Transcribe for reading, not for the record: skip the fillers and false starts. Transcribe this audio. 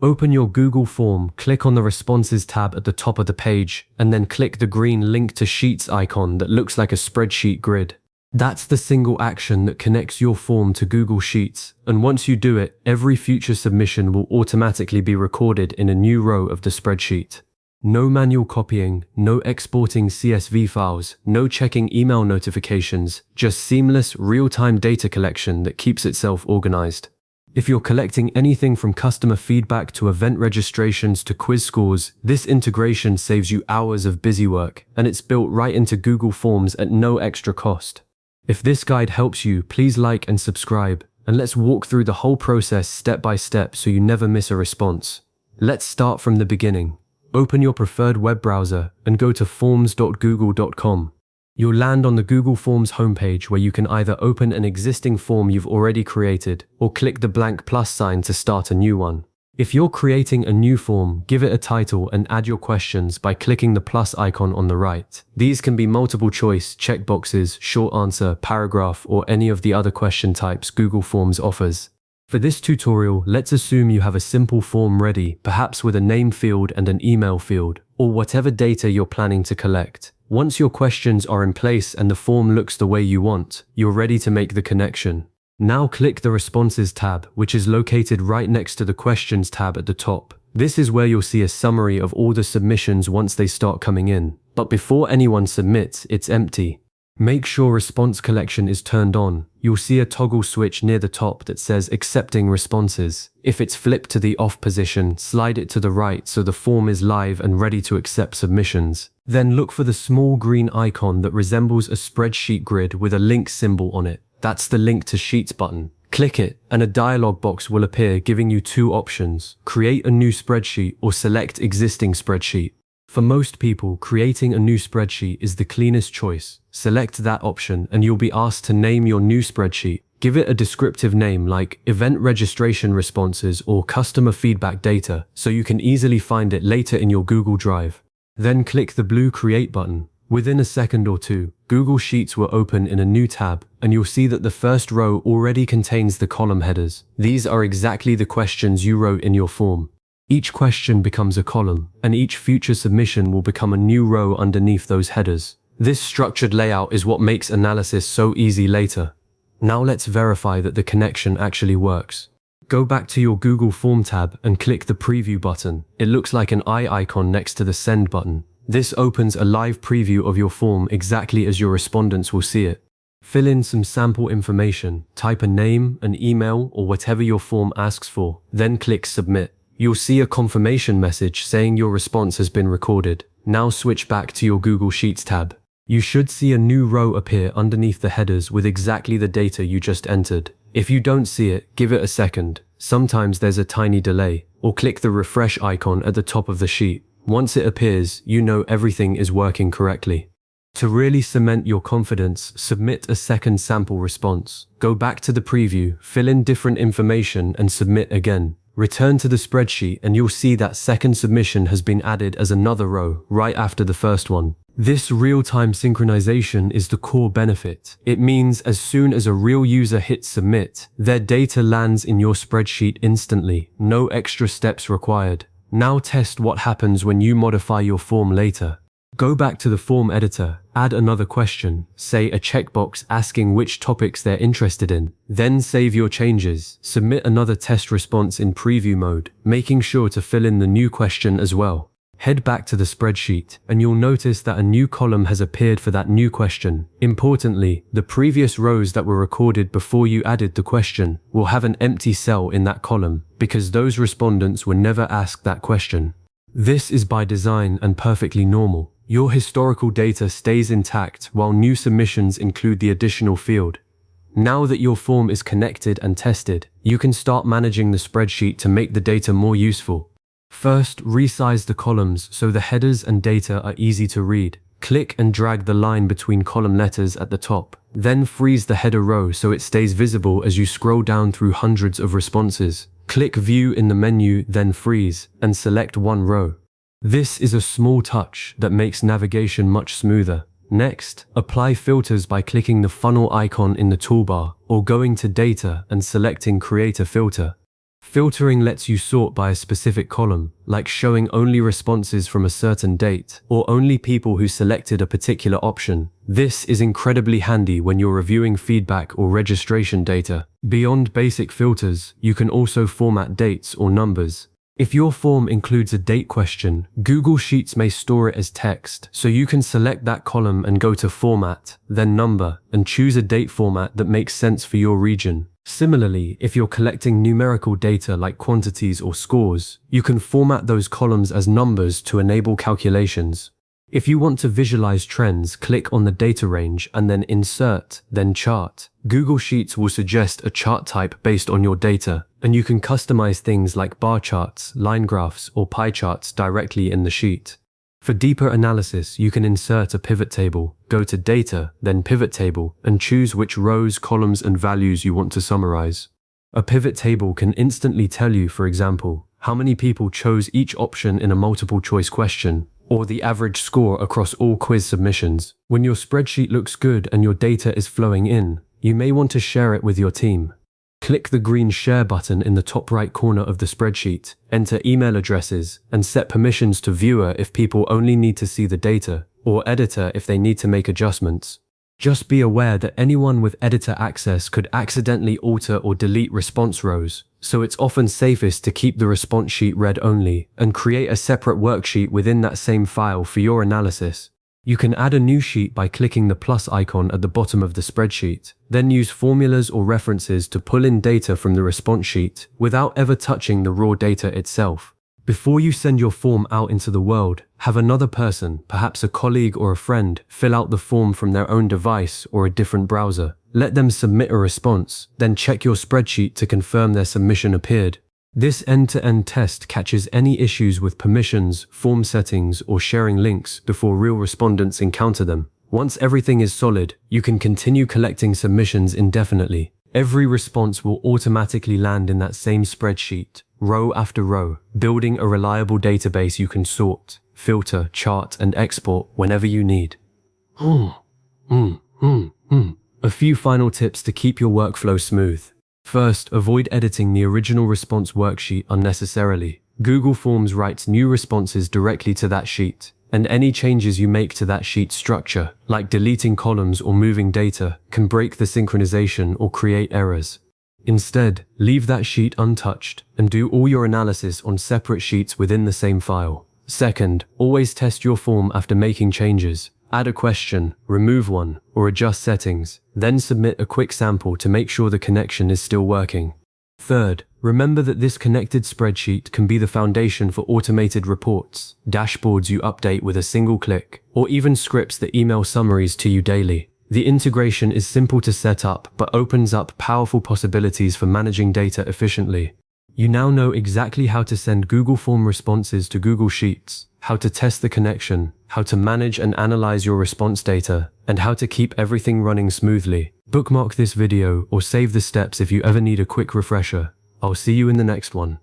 Open your Google form, click on the Responses tab at the top of the page, and then click the green Link to Sheets icon that looks like a spreadsheet grid. That's the single action that connects your form to Google Sheets, and once you do it, every future submission will automatically be recorded in a new row of the spreadsheet. No manual copying, no exporting CSV files, no checking email notifications, just seamless, real-time data collection that keeps itself organized. If you're collecting anything from customer feedback to event registrations to quiz scores, this integration saves you hours of busy work, and it's built right into Google Forms at no extra cost. If this guide helps you, please like and subscribe, and let's walk through the whole process step by step so you never miss a response. Let's start from the beginning. Open your preferred web browser and go to forms.google.com. You'll land on the Google Forms homepage where you can either open an existing form you've already created or click the blank plus sign to start a new one. If you're creating a new form, give it a title and add your questions by clicking the plus icon on the right. These can be multiple choice, checkboxes, short answer, paragraph, or any of the other question types Google Forms offers. For this tutorial, let's assume you have a simple form ready, perhaps with a name field and an email field, or whatever data you're planning to collect. Once your questions are in place and the form looks the way you want, you're ready to make the connection. Now click the Responses tab, which is located right next to the Questions tab at the top. This is where you'll see a summary of all the submissions once they start coming in. But before anyone submits, it's empty. Make sure Response Collection is turned on. You'll see a toggle switch near the top that says Accepting Responses. If it's flipped to the off position, slide it to the right so the form is live and ready to accept submissions. Then look for the small green icon that resembles a spreadsheet grid with a link symbol on it. That's the Link to Sheets button. Click it, and a dialog box will appear giving you two options: create a new spreadsheet or select existing spreadsheet. For most people, creating a new spreadsheet is the cleanest choice. Select that option and you'll be asked to name your new spreadsheet. Give it a descriptive name like Event Registration Responses or Customer Feedback Data so you can easily find it later in your Google Drive. Then click the blue Create button. Within a second or two, Google Sheets will open in a new tab, and you'll see that the first row already contains the column headers. These are exactly the questions you wrote in your form. Each question becomes a column, and each future submission will become a new row underneath those headers. This structured layout is what makes analysis so easy later. Now let's verify that the connection actually works. Go back to your Google Form tab and click the Preview button. It looks like an eye icon next to the Send button. This opens a live preview of your form exactly as your respondents will see it. Fill in some sample information, type a name, an email, or whatever your form asks for, then click Submit. You'll see a confirmation message saying your response has been recorded. Now switch back to your Google Sheets tab. You should see a new row appear underneath the headers with exactly the data you just entered. If you don't see it, give it a second. Sometimes there's a tiny delay, or click the refresh icon at the top of the sheet. Once it appears, you know everything is working correctly. To really cement your confidence, submit a second sample response. Go back to the preview, fill in different information, and submit again. Return to the spreadsheet and you'll see that second submission has been added as another row right after the first one. This real-time synchronization is the core benefit. It means as soon as a real user hits submit, their data lands in your spreadsheet instantly. No extra steps required. Now test what happens when you modify your form later. Go back to the form editor, add another question, say a checkbox asking which topics they're interested in. Then save your changes. Submit another test response in preview mode, making sure to fill in the new question as well. Head back to the spreadsheet, and you'll notice that a new column has appeared for that new question. Importantly, the previous rows that were recorded before you added the question will have an empty cell in that column, because those respondents were never asked that question. This is by design and perfectly normal. Your historical data stays intact while new submissions include the additional field. Now that your form is connected and tested, you can start managing the spreadsheet to make the data more useful. First, resize the columns so the headers and data are easy to read. Click and drag the line between column letters at the top. Then freeze the header row so it stays visible as you scroll down through hundreds of responses. Click View in the menu, then Freeze, and select one row. This is a small touch that makes navigation much smoother. Next, apply filters by clicking the funnel icon in the toolbar or going to Data and selecting Create a Filter. Filtering lets you sort by a specific column, like showing only responses from a certain date, or only people who selected a particular option. This is incredibly handy when you're reviewing feedback or registration data. Beyond basic filters, you can also format dates or numbers. If your form includes a date question, Google Sheets may store it as text, so you can select that column and go to Format, then Number, and choose a date format that makes sense for your region. Similarly, if you're collecting numerical data like quantities or scores, you can format those columns as numbers to enable calculations. If you want to visualize trends, click on the data range and then Insert, then Chart. Google Sheets will suggest a chart type based on your data, and you can customize things like bar charts, line graphs, or pie charts directly in the sheet. For deeper analysis, you can insert a pivot table, go to Data, then Pivot Table, and choose which rows, columns, and values you want to summarize. A pivot table can instantly tell you, for example, how many people chose each option in a multiple choice question, or the average score across all quiz submissions. When your spreadsheet looks good and your data is flowing in, you may want to share it with your team. Click the green Share button in the top right corner of the spreadsheet, enter email addresses, and set permissions to Viewer if people only need to see the data, or Editor if they need to make adjustments. Just be aware that anyone with editor access could accidentally alter or delete response rows, so it's often safest to keep the response sheet read only and create a separate worksheet within that same file for your analysis. You can add a new sheet by clicking the plus icon at the bottom of the spreadsheet, then use formulas or references to pull in data from the response sheet without ever touching the raw data itself. Before you send your form out into the world, have another person, perhaps a colleague or a friend, fill out the form from their own device or a different browser. Let them submit a response, then check your spreadsheet to confirm their submission appeared. This end-to-end test catches any issues with permissions, form settings, or sharing links before real respondents encounter them. Once everything is solid, you can continue collecting submissions indefinitely. Every response will automatically land in that same spreadsheet, row after row, building a reliable database you can sort, filter, chart, and export whenever you need. A few final tips to keep your workflow smooth. First, avoid editing the original response worksheet unnecessarily. Google Forms writes new responses directly to that sheet, and any changes you make to that sheet structure, like deleting columns or moving data, can break the synchronization or create errors. Instead, leave that sheet untouched and do all your analysis on separate sheets within the same file. Second, always test your form after making changes. Add a question, remove one, or adjust settings, then submit a quick sample to make sure the connection is still working. Third, remember that this connected spreadsheet can be the foundation for automated reports, dashboards you update with a single click, or even scripts that email summaries to you daily. The integration is simple to set up, but opens up powerful possibilities for managing data efficiently. You now know exactly how to send Google Form responses to Google Sheets, how to test the connection, how to manage and analyze your response data, and how to keep everything running smoothly. Bookmark this video or save the steps if you ever need a quick refresher. I'll see you in the next one.